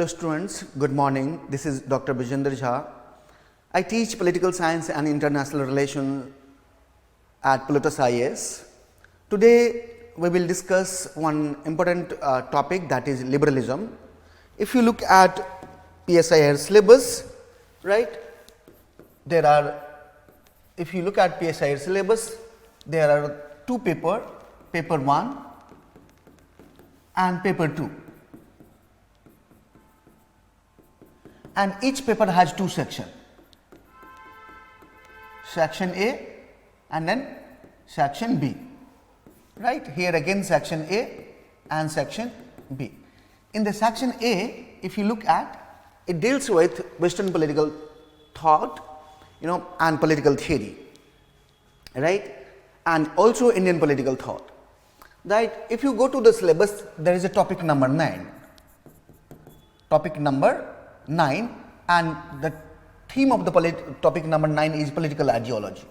Hello students, good morning. This is Dr. Bijendra Jha. I teach political science and international relations at Plutus IAS. Today we will discuss one important topic, that is liberalism. If you look at PSIR syllabus, right, if you look at PSIR syllabus, there are two papers, paper 1 and paper 2. And each paper has two sections, section A and then section B, right. Here again section A and section B. In the section A, if you look at, it deals with Western political thought, and political theory, right, and also Indian political thought, right. If you go to the syllabus, there is a topic number 9, and the theme of the topic number 9 is political ideology.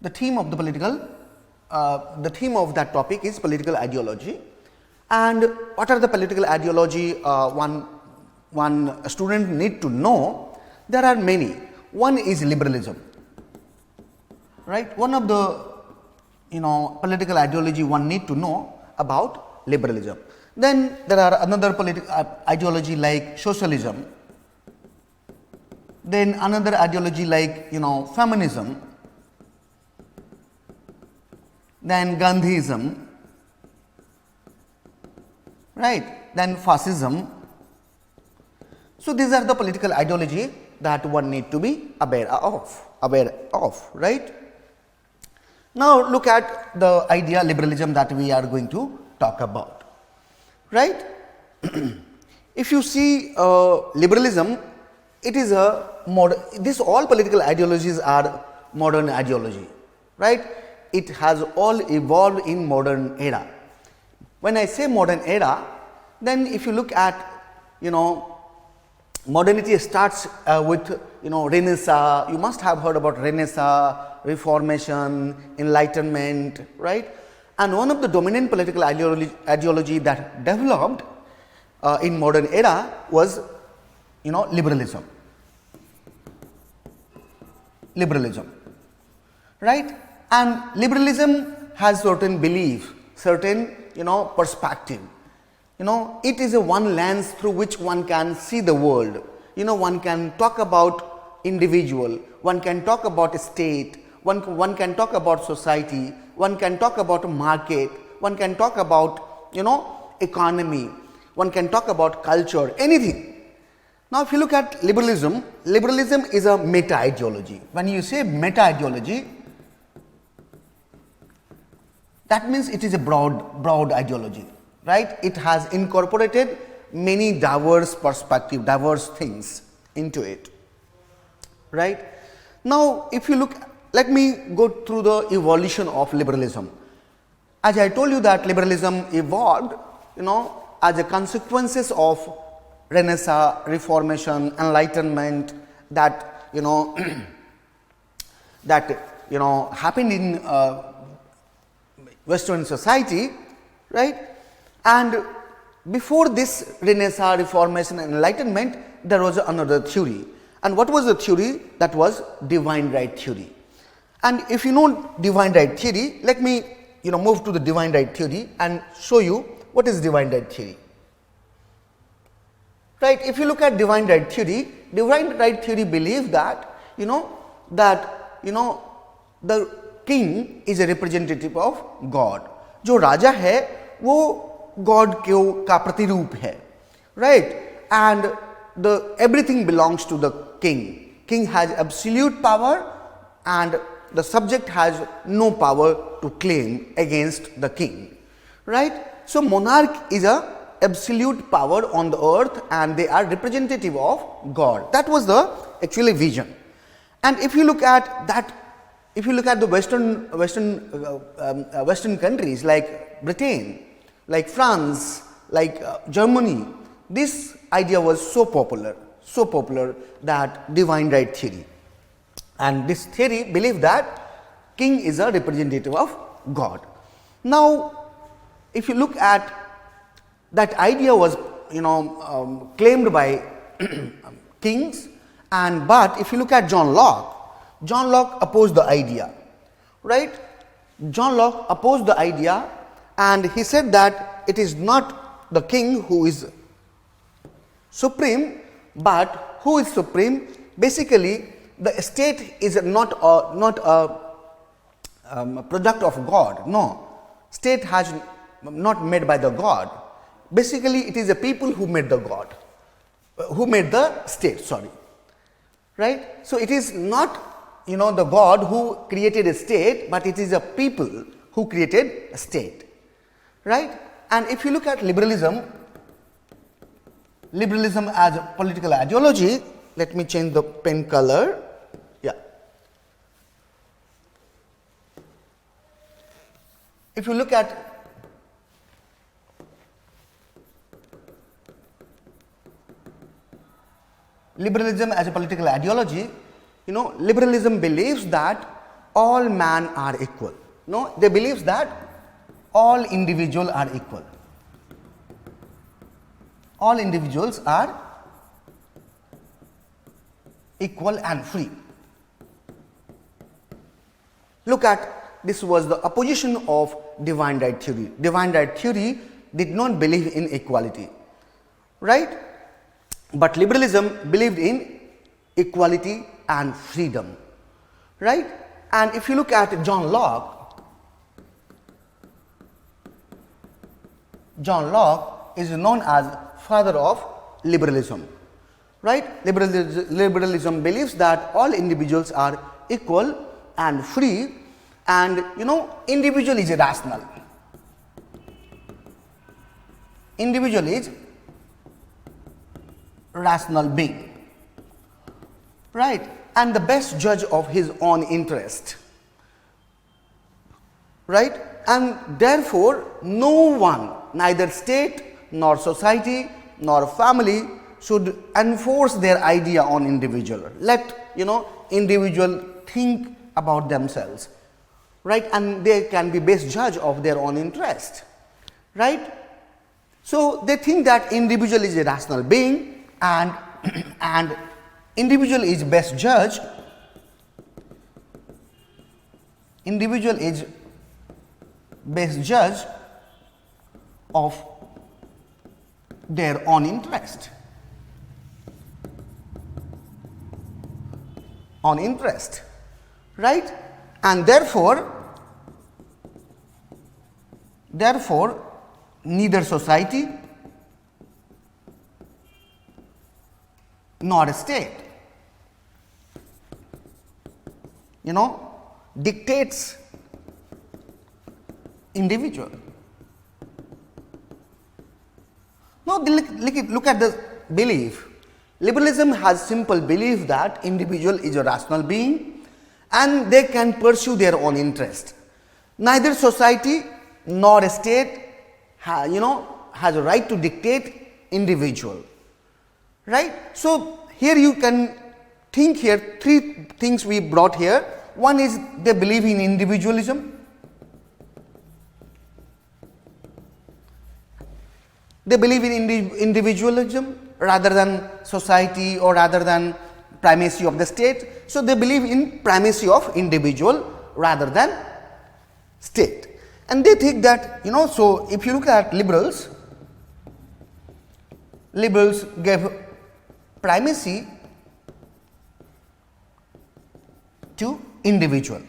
The theme of that topic is political ideology. And what are the political ideology one student need to know? There are many. One is liberalism, right. One of the political ideology one need to know about liberalism. Then there are another political ideology like socialism, then another ideology like feminism, then Gandhism, right, then fascism. So these are the political ideology that one need to be aware of, right. Now look at the idea liberalism that we are going to talk about, right. If you see liberalism, it is this all political ideologies are modern ideology, right. It has all evolved in modern era. When I say modern era, then if you look at modernity starts with Renaissance. You must have heard about Renaissance, Reformation, Enlightenment, right. And one of the dominant political ideology that developed in modern era was liberalism, right. And liberalism has certain belief, certain perspective. It is a one lens through which one can see the world. One can talk about individual, one can talk about state, one can talk about society, one can talk about market, one can talk about economy, one can talk about culture, anything. Now if you look at liberalism is a meta ideology. When you say meta ideology, that means it is a broad ideology, right. It has incorporated many diverse perspective, diverse things into it, right. Now if you look, let me go through the evolution of liberalism. As I told you that liberalism evolved as a consequences of Renaissance, Reformation, Enlightenment that happened in Western society, right. And before this Renaissance, Reformation and Enlightenment, there was another theory. And what was the theory? That was divine right theory. And if you know divine right theory, let me move to the divine right theory and show you what is divine right theory, right. If you look at divine right theory believes that the king is a representative of God. जो राजा है वो God का प्रतिरूप है, right. And everything belongs to the king. King has absolute power and the subject has no power to claim against the king, right. So monarch is a absolute power on the earth and they are representative of God. That was the actually vision. And if you look at that, if you look at the Western countries like Britain, like France, like Germany, this idea was so popular that divine right theory. And this theory believed that king is a representative of God. Now if you look at that idea was claimed by kings, but if you look at John Locke opposed the idea, right? John Locke opposed the idea, and he said that it is not the king who is supreme, but who is supreme? Basically, the state is not a product of God. No, state has not made by the God. Basically, it is the people who made the God, who made the state. Sorry, right? So it is not the God who created a state, but it is a people who created a state, right? And if you look at liberalism as a political ideology, let me change the pen color. Yeah. If you look at liberalism as a political ideology, liberalism believes that all men are equal. No, they believe that all individuals are equal. All individuals are equal and free. Look at, this was the opposition of divine right theory. Divine right theory did not believe in equality, right? But liberalism believed in equality and freedom, right? And if you look at John Locke is known as father of liberalism, right? Liberalism believes that all individuals are equal and free, and individual is rational. Individual is rational being, right? And the best judge of his own interest, right? And therefore, no one, neither state nor society nor family, should enforce their idea on individual. Let individual think about themselves, right? And they can be best judge of their own interest, right? So they think that individual is a rational being, and and individual is best judge. Individual is best judge of their own interest. On interest, right? And therefore neither society nor a state dictates individual. Now look at the belief. Liberalism has simple belief that individual is a rational being and they can pursue their own interest. Neither society nor a state has a right to dictate individual, right? So here you can think here three things we brought here. One is they believe in individualism. They believe in individualism rather than society or rather than primacy of the state. So they believe in primacy of individual rather than state. And they think that, so if you look at liberals gave primacy to individual.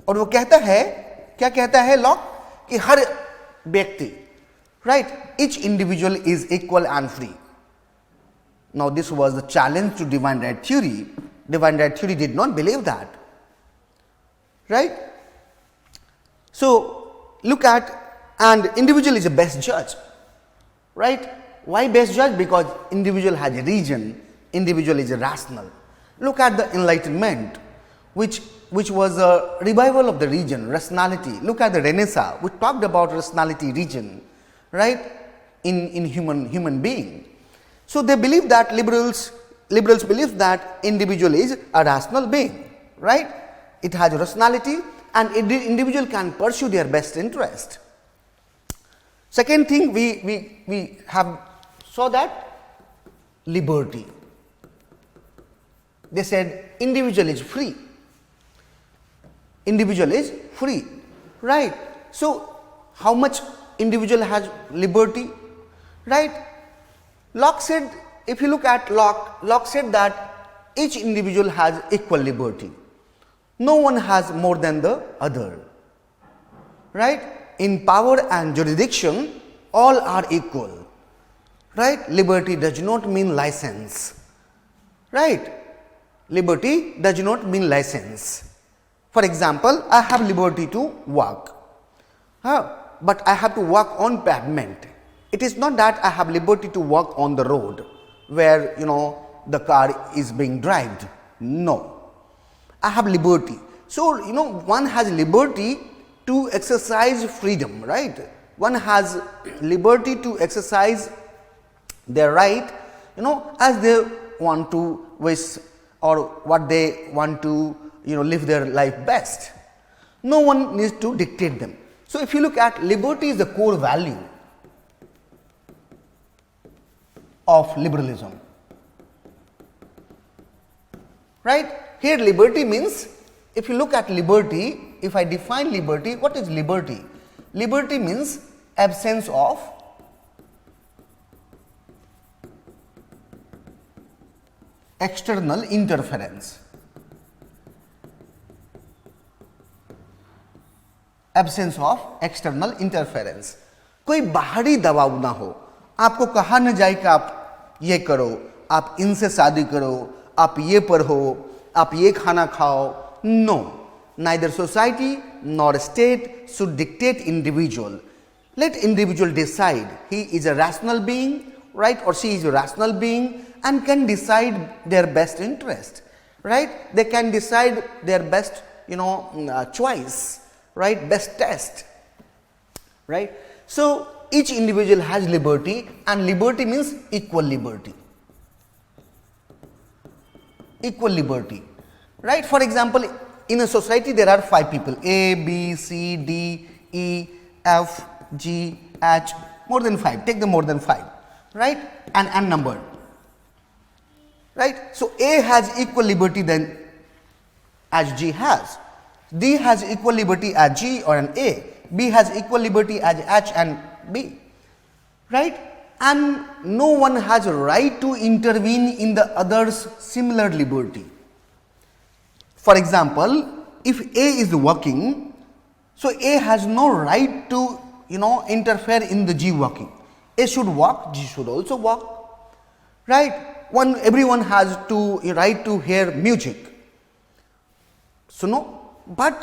और वो कहता है, क्या कहता है lock, कि हर व्यक्ति, right, each individual is equal and free. Now this was the challenge to divine right theory. Divine right theory did not believe that, right? So look at, and individual is a best judge, right? Why best judge? Because individual has a reason, individual is a rational. Look at the Enlightenment, which was a revival of the reason, rationality. Look at the Renaissance, we talked about rationality, reason, right, in human being. So they believe that liberals believe that individual is a rational being, right? It has rationality and individual can pursue their best interest. Second thing we have saw that liberty. They said individual is free. Individual is free, right? So how much individual has liberty, right? Locke said, if you look at Locke said that each individual has equal liberty. No one has more than the other, right? In power and jurisdiction, all are equal, right? Liberty does not mean license, right? Liberty does not mean license. For example, I have liberty to walk, but I have to walk on pavement. It is not that I have liberty to walk on the road where the car is being driven. No, I have liberty. So one has liberty to exercise freedom, right? One has liberty to exercise their right, as they want to wish or what they want to live their life best. No one needs to dictate them. So if you look at liberty is the core value of liberalism, right? Here liberty means, if you look at liberty, if I define liberty, what is liberty? Liberty means absence of external interference. Absence of external interference. कोई बाहरी दबाव ना हो, आपको कहा न जाए कि आप ये करो, आप इनसे शादी करो, आप ये पढ़ो, आप ये खाना खाओ. No, neither society nor state should dictate individual. Let individual decide. He is a rational being, right, or she is a rational being and can decide their best interest, right? They can decide their best choice, right, best test, right? So each individual has liberty, and liberty means equal liberty. Equal liberty, right? For example, in a society there are 5 people, A, B, C, D, E, F, G, H, more than 5, take the more than 5, right, and n number, right? So A has equal liberty than as G has, D has equal liberty as G or an A, B has equal liberty as H and B, right? And no one has a right to intervene in the other's similar liberty. For example, if A is working, so A has no right to interfere in the G working. A should walk, G should also walk, right? Everyone has to right to hear music. सुनो, but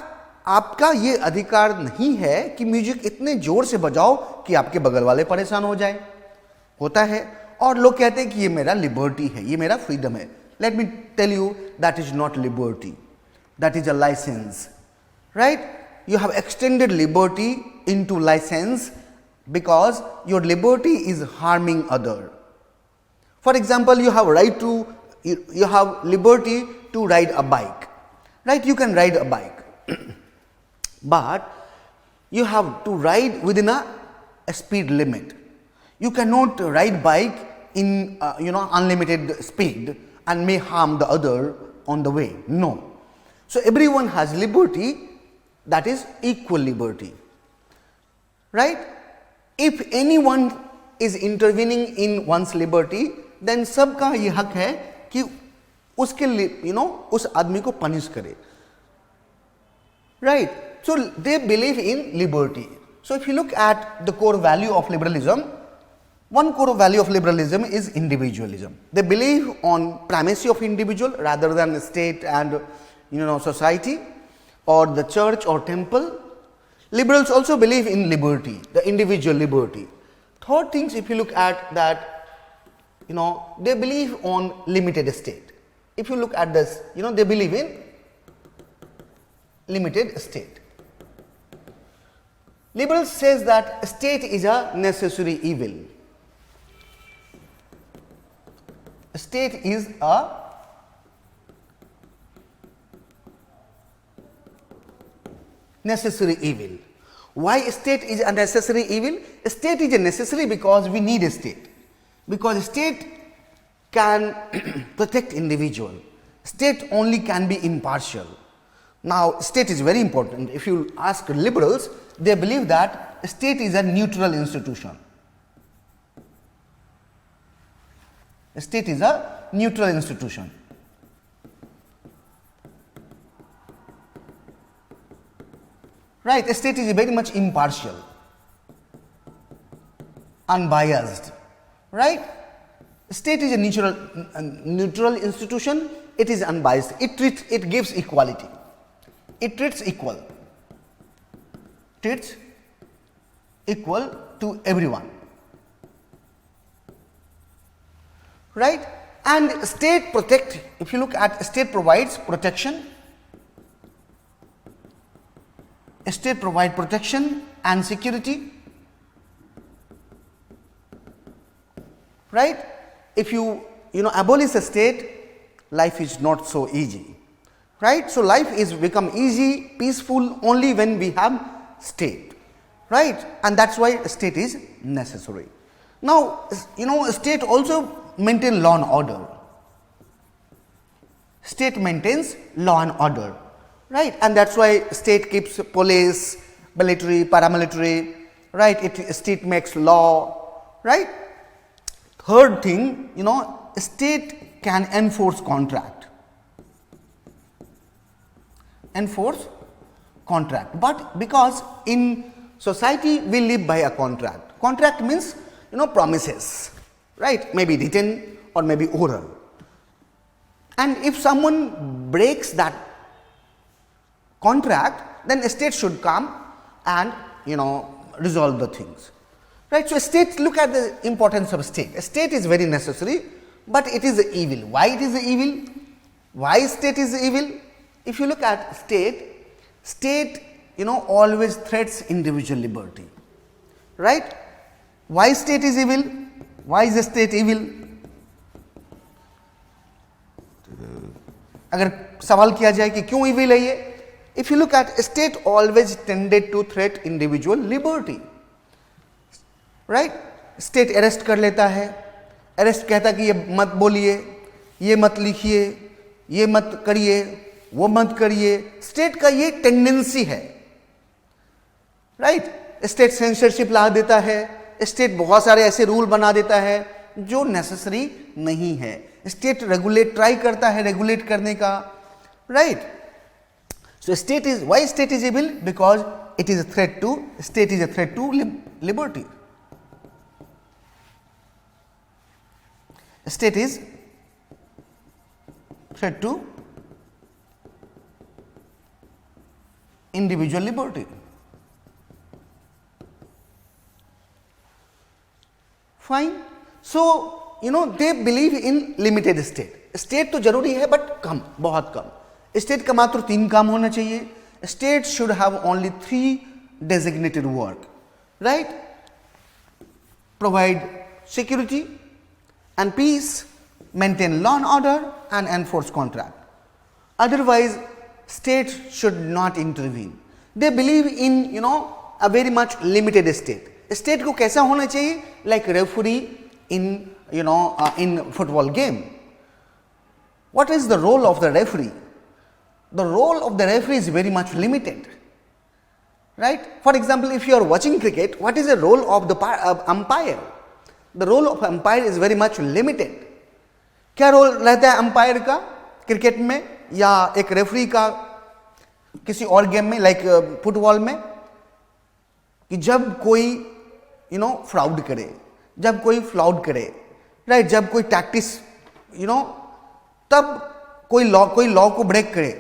आपका ये अधिकार नहीं है कि music इतने जोर से बजाओ कि आपके बगल वाले परेशान हो जाए. होता है, और लोग कहते हैं कि ये मेरा लिबर्टी है, ये मेरा फ्रीडम है. Let me tell you, that is not liberty, that is a licence, right? You have extended liberty into license because your liberty is harming other. For example, you have liberty to ride a bike, right? You can ride a bike, but you have to ride within a speed limit. You cannot ride bike in unlimited speed and may harm the other on the way. No. So everyone has liberty. That is equal liberty, right? If anyone is intervening in one's liberty, then सबका ये हक है कि उसके उस आदमी को punish करे, right? So they believe in liberty. So if you look at the core value of liberalism, one core value of liberalism is individualism. They believe on primacy of individual rather than state and society or the church or temple. Liberals also believe in liberty, the individual liberty. Third things, if you look at that, they believe on limited state. If you look at this, they believe in limited state. Liberals says that state is a necessary evil. State is a necessary evil. Why state is a necessary evil? State is a necessary because we need a state, because state can protect individual. State only can be impartial. Now, state is very important. If you ask liberals, they believe that state is a neutral institution. State is a neutral institution. Right, state is very much impartial, unbiased, right? State is a neutral institution, it is unbiased, it gives equality, it treats equal to everyone, right? And state protect, if you look at state provides protection, state provide protection and security, right? If you abolish a state, life is not so easy, right? So life is become easy, peaceful only when we have state, right? And that's why state is necessary. Now, state also maintain law and order. State maintains law and order, right? And that's why state keeps police, military, paramilitary, right? State makes law, right? Third thing, state can enforce contract. But because in society we live by a contract. Contract means, promises, right? Maybe written or maybe oral. And if someone breaks that contract, then a state should come and resolve the things, right? So state, look at the importance of state. A state is very necessary, but it is evil. Why it is evil? Why state is evil? If you look at state always threats individual liberty, right? Why state is evil? Why is the state evil? अगर सवाल किया जाए कि क्यों evil है ये, if you look at state always tended to threat individual liberty, right? State arrest कर लेता है, arrest कहता कि ये मत बोलिए, ये मत लिखिए, ये मत करिए, वो मत करिए. स्टेट का ये टेंडेंसी है, राइट? स्टेट सेंसरशिप ला देता है, स्टेट बहुत सारे ऐसे रूल बना देता है जो नेसेसरी नहीं है. स्टेट रेगुलेट ट्राई करता है रेगुलेट करने का, right? So state is, why state is evil? Because it is a threat to, state is a threat to liberty. State is threat to individual liberty. Fine. So, they believe in limited state. State तो जरूरी है but कम, बहुत कम. State का मात्र 3 काम होना चाहिए. State should have only 3 designated work, right? Provide security and peace, maintain law and order and enforce contract. Otherwise, state should not intervene. They believe in a very much limited state. State को कैसा होना चाहिए? Like referee in in football game. What is the role of the referee? The role of the referee is very much limited, right? For example, if you are watching cricket, what is the role of the umpire? The role of umpire is very much limited. क्या role रहता है umpire का cricket में या एक referee का किसी और गेम में, लाइक फुटबॉल में, कि जब कोई फ्रॉड करे, जब कोई फ्लॉड करे, राइट? जब कोई टैक्टिस तब कोई लॉ को ब्रेक करे,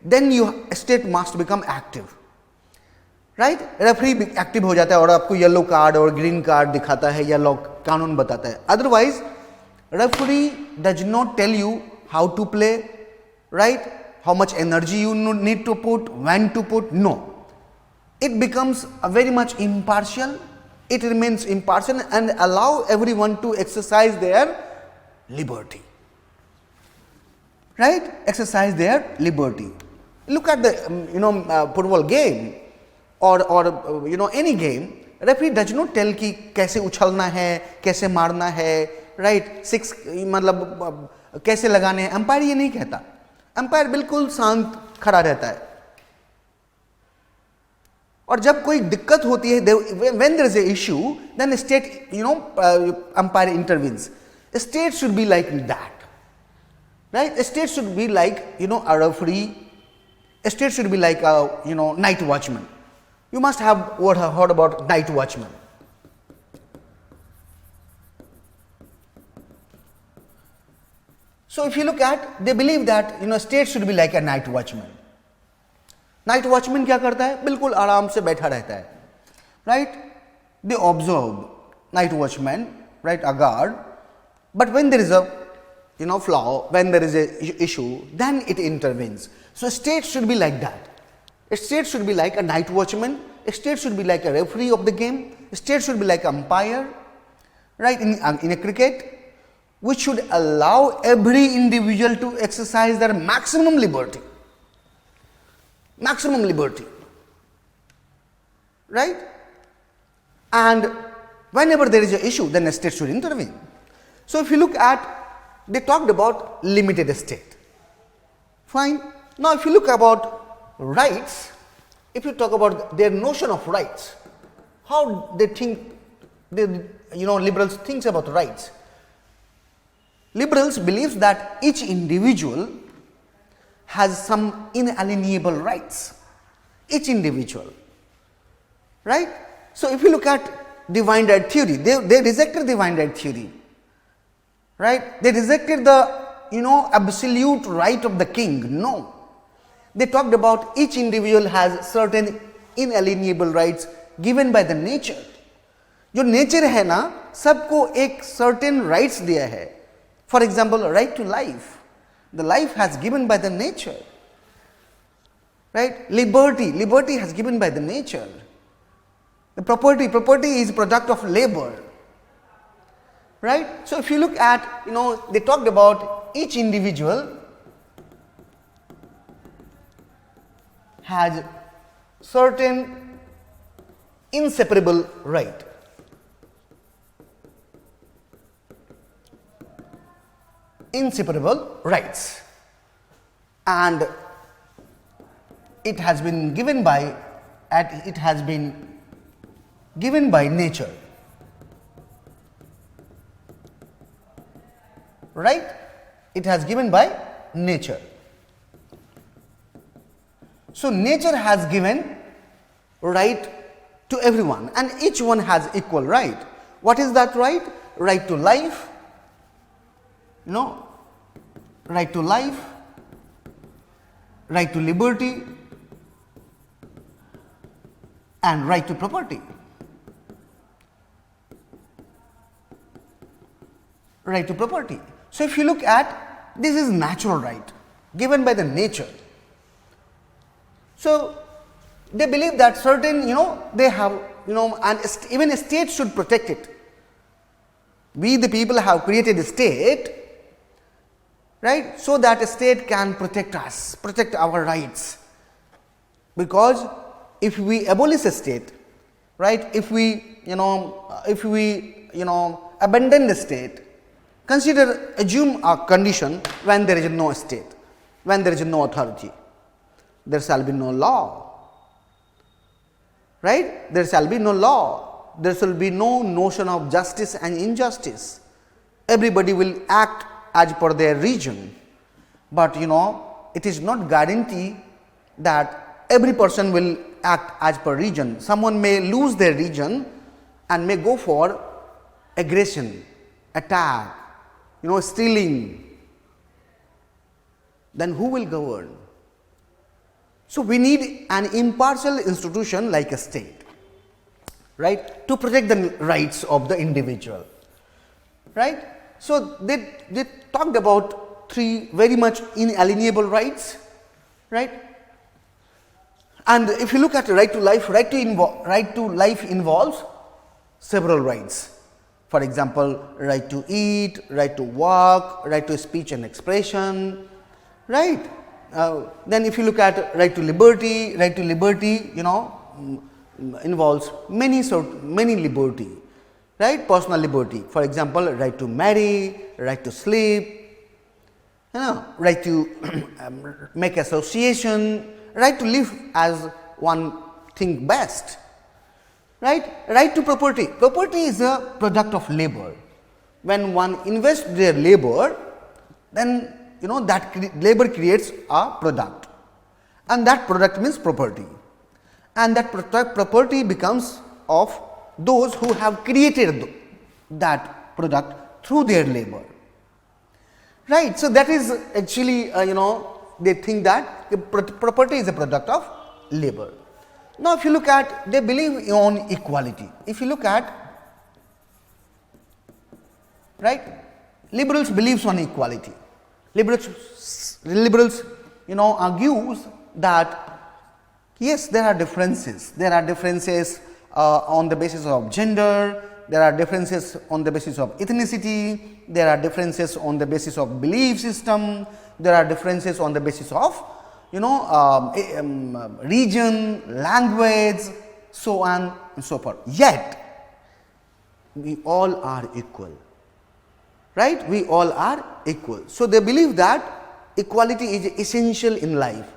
then you state must become active, right? Referee active हो जाता है और आपको येलो कार्ड और ग्रीन कार्ड दिखाता है या लॉ कानून बताता है. Otherwise referee does not tell you how to play, right? How much energy you need to put, when to put. No, it becomes a very much impartial. It remains impartial and allow everyone to exercise their liberty, right? Exercise their liberty. Look at the football game. or any game, referee does not tell कि कैसे उछलना है, कैसे मारना है, right? Six मतलब कैसे लगाने हैं, अंपायर ये नहीं कहता. अंपायर बिल्कुल शांत खड़ा रहता है. और जब कोई दिक्कत होती है, when there is a issue, then state umpire intervenes. State should be like that, right? State should be like a referee. State should be like a night watchman. You must have heard about night watchman. So if you look at, they believe that state should be like a night watchman. Night watchman क्या करता है? बिल्कुल आराम से बैठा रहता है, right? They observe, night watchman, right, a guard. But when there is a flaw, when there is a issue, then it intervenes. So state should be like that. A state should be like a night watchman. A state should be like a referee of the game. A state should be like an umpire, right? In a cricket, which should allow every individual to exercise their maximum liberty. Maximum liberty, right? And whenever there is an issue, then a state should intervene. So if you look at, they talked about limited state. Fine. Now if you look about rights, if you talk about their notion of rights, how they think, liberals thinks about rights. Liberals believes that each individual has some inalienable rights. Each individual, right? So if you look at divine right theory, they rejected divine right theory, right? They rejected the absolute right of the king. No, they talked about each individual has certain inalienable rights given by the nature. जो nature है ना, सबको एक certain rights दिया है. For example, right to life. The life has given by the nature, right? Liberty has given by the nature. The property is product of labor, right? So if you look at, they talked about each individual has certain inseparable right. Inseparable rights, and it has been given by nature, right? It has given by nature. So nature has given right to everyone, and each one has equal right. What is that right? Right to life, right to life, right to liberty, and right to property. Right to property. So if you look at, this is natural right given by the nature. So they believe that certain, they have, and even a state should protect it. We the people have created a state, right, so that a state can protect us, protect our rights. Because if we abolish a state, right, if we abandon the state, assume a condition when there is no state, when there is no authority, there shall be no law, right? There shall be no law, there shall be no notion of justice and injustice. Everybody will act as per their region, but it is not guarantee that every person will act as per region. Someone may lose their region and may go for aggression, attack, stealing. Then who will govern? So we need an impartial institution like a state, right, to protect the rights of the individual, right? So they talked about three very much inalienable rights, right? And if you look at right to life, right to life involves several rights. For example, right to eat, right to work, right to speech and expression, right? Then if you look at right to liberty, involves many liberty, right? Personal liberty, for example, right to marry, right to sleep, right to make association, right to live as one think best, right to property. Property is a product of labor. When one invests their labor, then that labor creates a product, and that product means property, and that property becomes of those who have created that product through their labor, right. So, that is actually they think that property is a product of labor. Now, if you look at, they believe on equality. If you look at, right, liberals believes on equality. Liberals argues that yes, there are differences. There are differences on the basis of gender. There are differences on the basis of ethnicity. There are differences on the basis of belief system. There are differences on the basis of region, language, so on and so forth. Yet, we all are equal, right? We all are equal. So, they believe that equality is essential in life.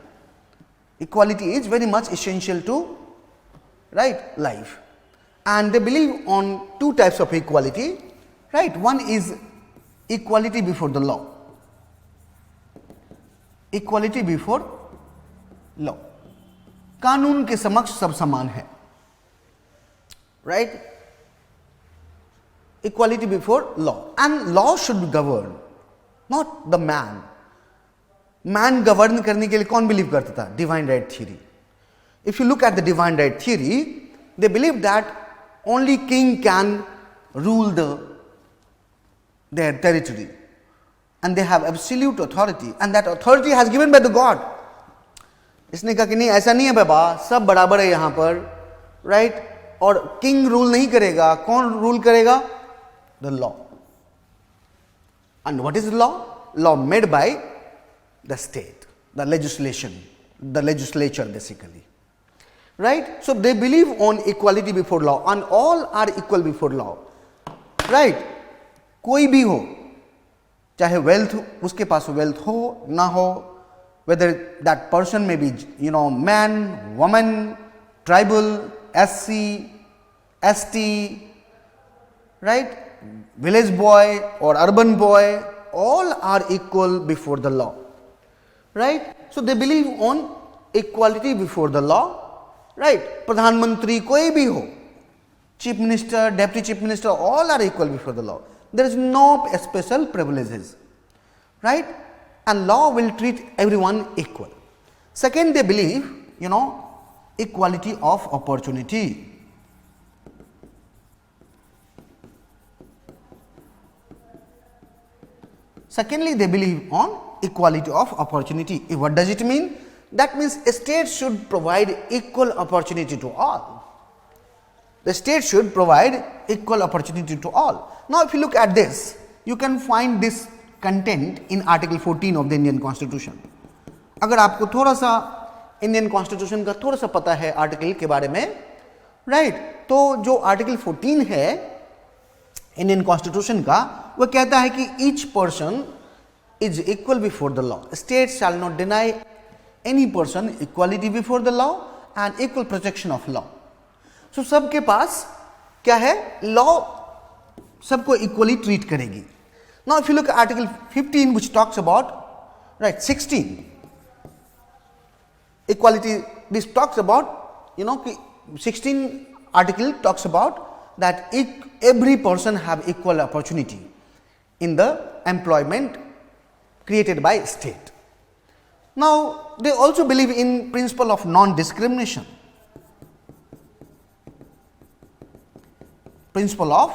Equality is very much essential to, right, life. And they believe on two types of equality, right? One is equality before the law. Equality before law. कानून के समक्ष सब समान है, right? Equality before law, and law should govern, not the man. Man govern करने के लिए कौन believe करता था? Divine right theory. If you look at the divine right theory, they believe that only king can rule their territory, and they have absolute authority, and that authority has given by the God. इसने कहा कि नहीं, ऐसा नहीं है बाबा, सब बराबर है यहाँ पर, राइट, और किंग रूल नहीं करेगा. कौन रूल करेगा? The law. And what is law? Law made by the state, the legislation, the legislature basically, right. So they believe on equality before law, and all are equal before law, right. कोई भी हो, चाहे wealth, उसके पास wealth हो ना हो, whether that person may be man, woman, tribal, SC, ST, right, village boy or urban boy, all are equal before the law, right. So they believe on equality before the law, right. Pradhan Mantri koi bhi ho, chief minister, deputy chief minister, all are equal before the law. There is no special privileges, right, and law will treat everyone equal. Second, they believe equality of opportunity. Secondly, they believe on equality of opportunity. What does it mean? That means a state should provide equal opportunity to all. The state should provide equal opportunity to all. Now, if you look at this, you can find this content in Article 14 of the Indian Constitution. अगर आपको थोड़ा सा Indian constitution का थोड़ा सा पता है article के बारे में, राइट, तो जो आर्टिकल 14 है इंडियन कॉन्स्टिट्यूशन का, वो कहता है कि each person is equal before the law. State shall not deny any person equality before the law and equal protection of law. So सबके पास क्या है? लॉ सबको इक्वली ट्रीट करेगी. Now, if you look at Article 15, which talks about, right, 16, equality, this talks about, 16 article talks about that every person have equal opportunity in the employment created by state. Now, they also believe in principle of non-discrimination. Principle of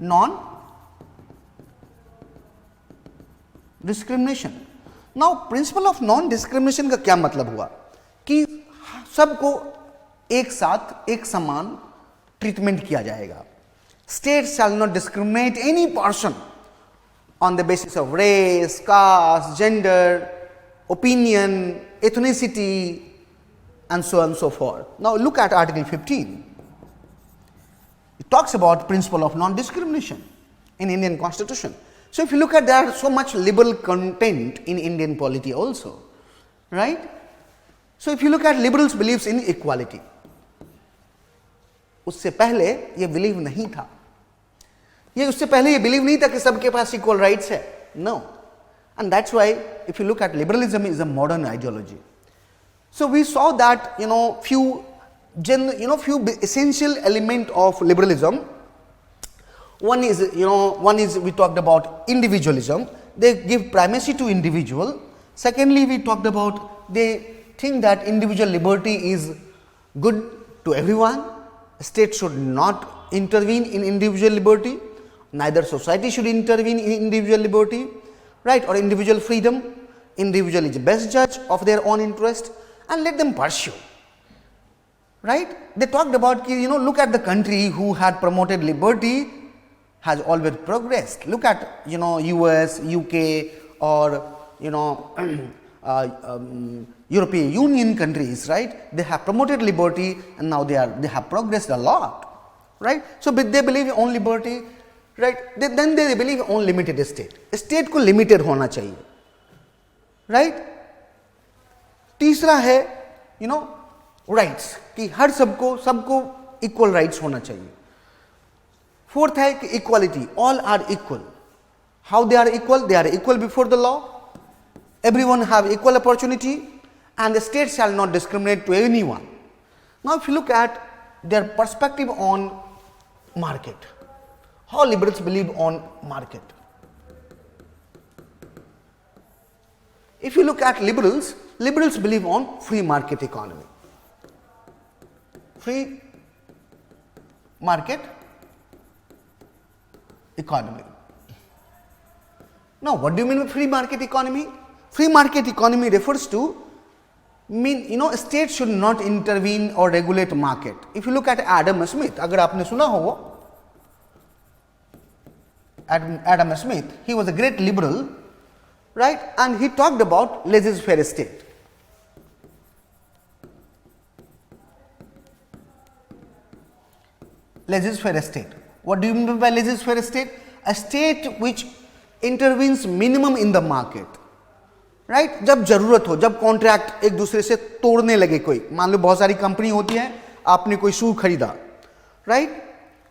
non-discrimination. Now, principle of non-discrimination का क्या मतलब हुआ कि सबको एक साथ एक समान ट्रीटमेंट किया जाएगा. State shall not discriminate any person on the basis of race, caste, gender, opinion, ethnicity and so on and so forth. Now look at Article 15. It talks about principle of non-discrimination in Indian Constitution. So if you look at, there are so much liberal content in Indian polity also, right? So if you look at liberals believes in equality, उससे पहले ये believe नहीं था, ये उससे पहले ये believe नहीं था कि सबके पास इक्वल राइट्स है, no. And that's why if you look at liberalism is a modern ideology. So we saw that few essential element of liberalism. One is we talked about individualism. They give primacy to individual. Secondly, we talked about they think that individual liberty is good to everyone. State should not intervene in individual liberty. Neither society should intervene in individual liberty, right, or individual freedom. Individual is the best judge of their own interest, and let them pursue, right. They talked about look at the country who had promoted liberty has always progressed. Look at US, UK, or European Union countries, right. They have promoted liberty and now they have progressed a lot, right. So they believe in liberty, right. Then they believe in limited state. State को limited होना चाहिए, right. तीसरा है rights कि हर सबको equal rights होना चाहिए. Fourth है कि equality, all are equal. How they are equal? They are equal before the law. Everyone have equal opportunity, and the state shall not discriminate to anyone. Now if you look at their perspective on market, how liberals believe on market. If you look at liberals believe on free market economy. Free market economy. Now what do you mean by free market economy? Free market economy refers to state should not intervene or regulate market. If you look at Adam Smith, अगर आपने सुना हो Adam Smith, he was a great liberal, right, and he talked about laissez-faire state. Laissez-faire state. What do you mean by laissez-faire state? A state which intervenes minimum in the market, right. जब जरूरत हो, जब contract एक दूसरे से तोड़ने लगे, कोई मान लो बहुत सारी कंपनी होती है, आपने कोई शू खरीदा, राइट,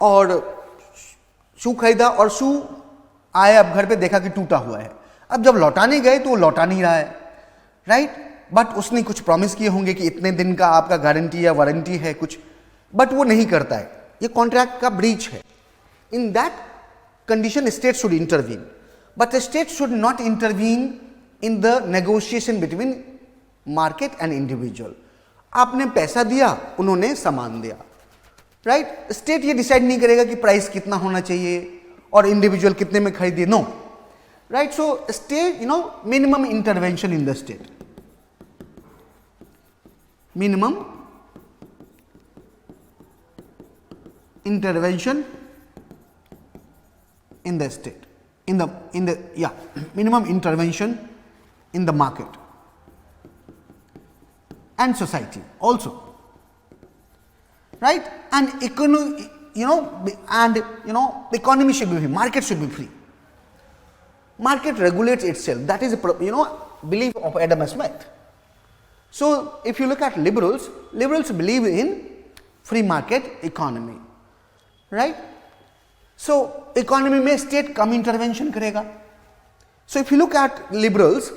और शू खरीदा और शू आए, अब घर पे देखा कि टूटा हुआ है. अब जब लौटाने गए तो वो लौटा नहीं रहा है, राइट, बट उसने कुछ प्रॉमिस किए होंगे कि इतने दिन का आपका गारंटी या वारंटी है कुछ, बट वो नहीं करता है, ये कॉन्ट्रैक्ट का ब्रीच है. In that condition state should intervene, but state should not intervene in the negotiation between market and individual. आपने पैसा दिया, उन्होंने सामान दिया, राइट. स्टेट ये डिसाइड नहीं करेगा कि प्राइस कितना होना चाहिए और इंडिविजुअल कितने में खरीदे, no, right. So state minimum intervention in the state, minimum intervention in the state, minimum intervention in the market and society also, right. And economy, the economy should be free, market should be free, market regulates itself. That is belief of Adam Smith. So if you look at liberals believe in free market economy, right. So economy में state कम intervention करेगा. So if you look at liberals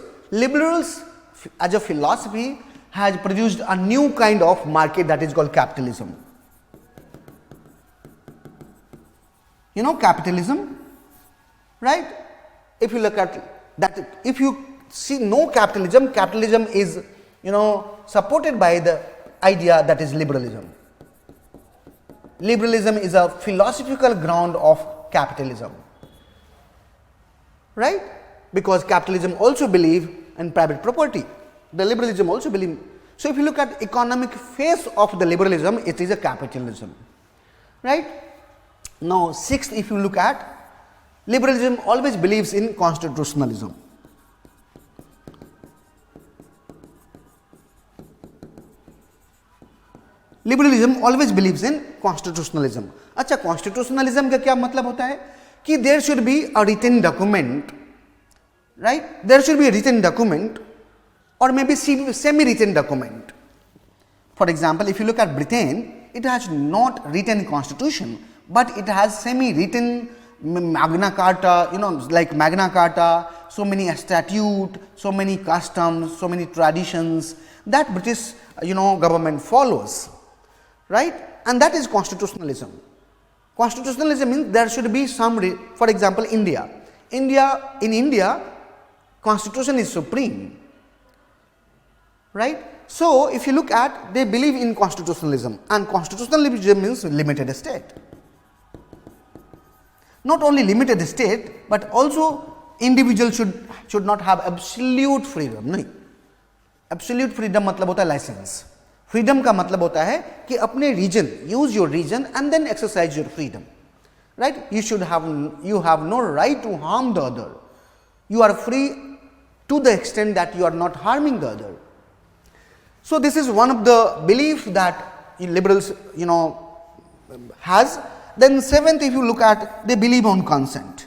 as a philosophy has produced a new kind of market that is called capitalism. Capitalism, right. If you look at that, if you see no capitalism is supported by the idea that is liberalism. Liberalism is a philosophical ground of capitalism, right, because capitalism also believe in private property, the liberalism also believe. So if you look at economic phase of the liberalism, it is a capitalism, right. Now sixth, if you look at liberalism always believes in constitutionalism. Liberalism always believes in constitutionalism. अच्छा, constitutionalism का क्या मतलब होता है कि there should be a written document, right? There should be a written document or maybe semi-written document. For example, if you look at Britain, it has not written constitution, but it has semi-written Magna Carta, like Magna Carta, so many statute, so many customs, so many traditions that British, government follows, right? And that is constitutionalism. Constitutionalism means there should be some, for example, in India, constitution is supreme, right? So, if you look at, they believe in constitutionalism, and constitutionalism means limited state. Not only limited state, but also individual should not have absolute freedom. नहीं, absolute freedom मतलब होता है license. Freedom का मतलब होता है कि अपने region, use your region and then exercise your freedom, right? You have no right to harm the other. You are free to the extent that you are not harming the other. So this is one of the belief that liberals, has. Then seventh, if you look at, they believe on consent.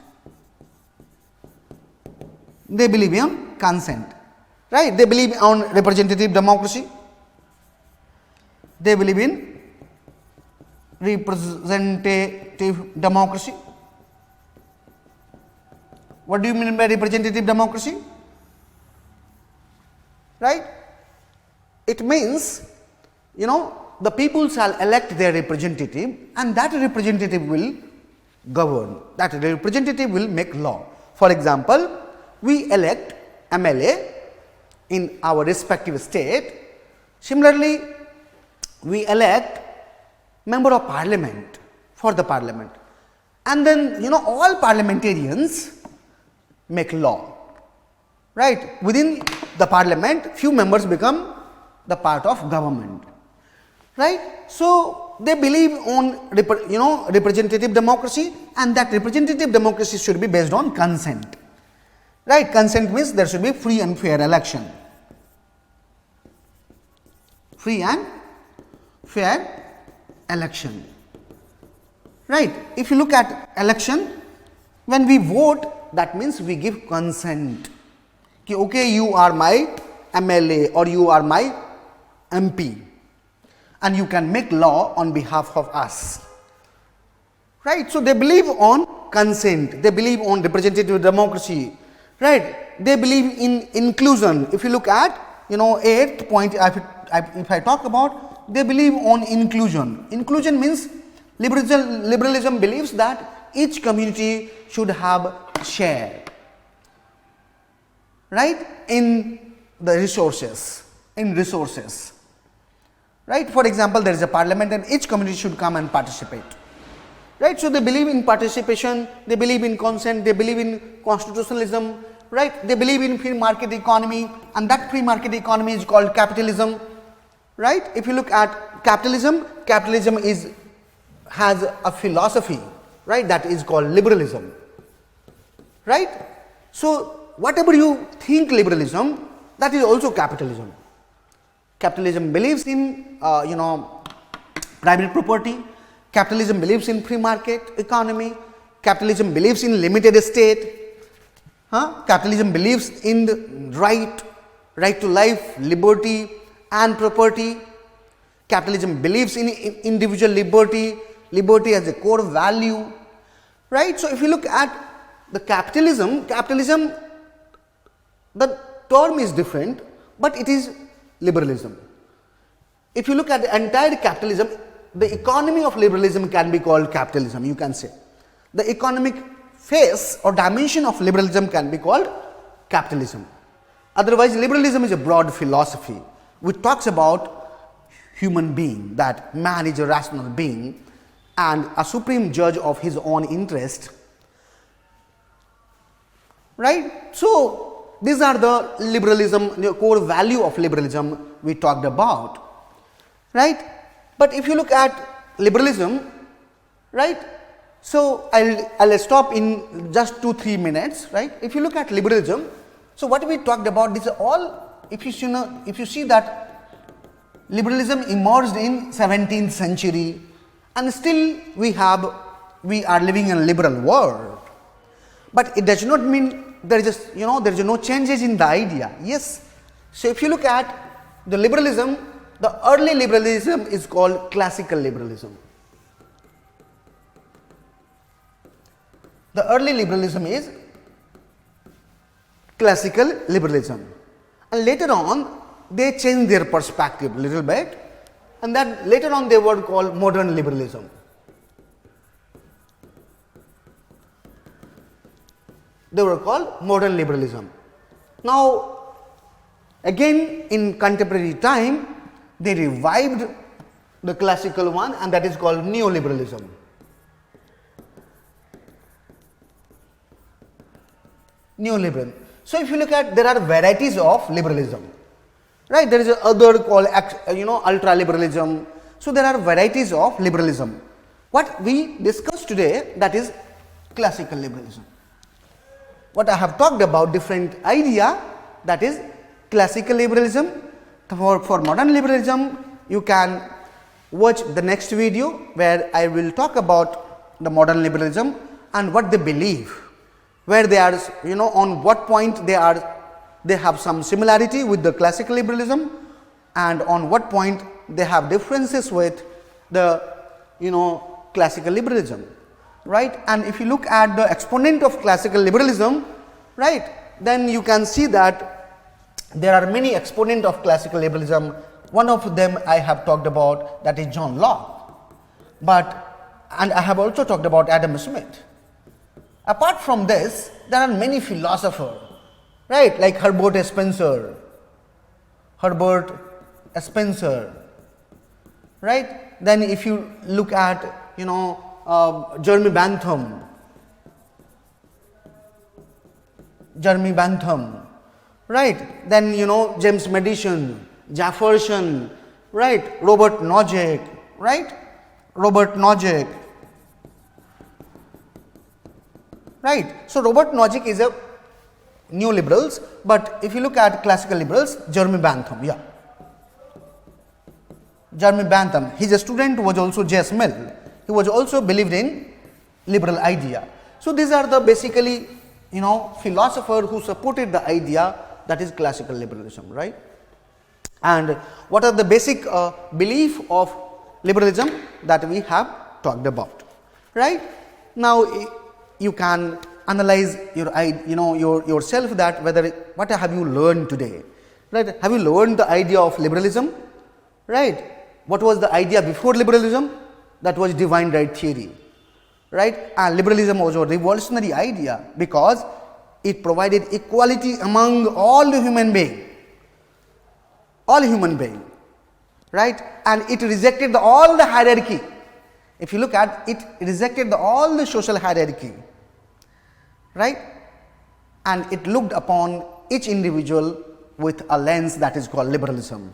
They believe in consent, right? They believe on representative democracy. They believe in representative democracy. What do you mean by representative democracy? Right? It means, the people shall elect their representative, and that representative will govern. That representative will make law. For example, we elect MLA in our respective state. Similarly, we elect member of parliament for the parliament, and then all parliamentarians make law, right? Within the parliament, few members become the part of government, right? So they believe on representative democracy, and that representative democracy should be based on consent, right? Consent means there should be free and fair election. Free and fair election, right? If you look at election, when we vote, that means we give consent. Okay, you are my MLA or you are my MP, and you can make law on behalf of us, right? So they believe on consent, they believe on representative democracy, right? They believe in inclusion. If you look at eighth point, if I talk about, they believe on inclusion. Inclusion means liberalism believes that each community should have share, right, in the resources, right? For example, there is a parliament and each community should come and participate, right? So they believe in participation, they believe in consent, they believe in constitutionalism, right? They believe in free market economy, and that free market economy is called capitalism, right? If you look at capitalism has a philosophy, right, that is called liberalism, right? So whatever you think liberalism, that is also capitalism. Capitalism believes in private property. Capitalism believes in free market economy. Capitalism believes in limited state. Capitalism believes in the right to life, liberty and property. Capitalism believes in individual liberty as a core value, right? So if you look at the capitalism, the term is different, but it is liberalism. If you look at the entire capitalism, the economy of liberalism can be called capitalism, you can say. The economic phase or dimension of liberalism can be called capitalism. Otherwise, liberalism is a broad philosophy which talks about human being, that man is a rational being and a supreme judge of his own interest, right? So these are the liberalism, the core value of liberalism we talked about, right? But if you look at liberalism, right? So I'll stop in just 2-3 minutes, right? If you look at liberalism, so what we talked about, this all, if you see that liberalism emerged in 17th century, and still we are living in a liberal world. But it does not mean there is no changes in the idea. Yes. So if you look at the liberalism, the early liberalism is called classical liberalism. The early liberalism is classical liberalism, and later on they changed their perspective a little bit, and then later on they were called modern liberalism. They were called modern liberalism. Now again in contemporary time they revived the classical one, and that is called neoliberalism. Neoliberal. So if you look at, there are varieties of liberalism, right? There is other called ultra liberalism. So there are varieties of liberalism. What we discussed today, that is classical liberalism. What I have talked about, different idea, that is classical liberalism. For modern liberalism, you can watch the next video where I will talk about the modern liberalism and what they believe, where they are, on what point they have some similarity with the classical liberalism, and on what point they have differences with the classical liberalism, right? And if you look at the exponent of classical liberalism, right, then you can see that there are many exponents of classical liberalism. One of them I have talked about, that is John Locke, and I have also talked about Adam Smith. Apart from this, there are many philosophers, right, like Herbert Spencer, right? Then if you look at Jeremy Bentham, right? Then James Madison, Jefferson, right? Robert Nozick, right? Right. So Robert Nozick is a new liberals, but if you look at classical liberals, Jeremy Bentham, his student was also J.S. Mill. He was also believed in liberal idea. So these are the basically philosophers who supported the idea, that is classical liberalism, right? And what are the basic belief of liberalism that we have talked about, right? Now you can analyze yourself, that what have you learned today, right? Have you learned the idea of liberalism, right? What was the idea before liberalism? That was divine right theory, right? And liberalism was a revolutionary idea because it provided equality among all the human beings, right? And it rejected all the hierarchy. If you look at it, rejected all the social hierarchy, right? And it looked upon each individual with a lens that is called liberalism,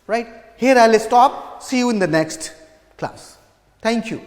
right? Here I will stop. See you in the next class. Thank you.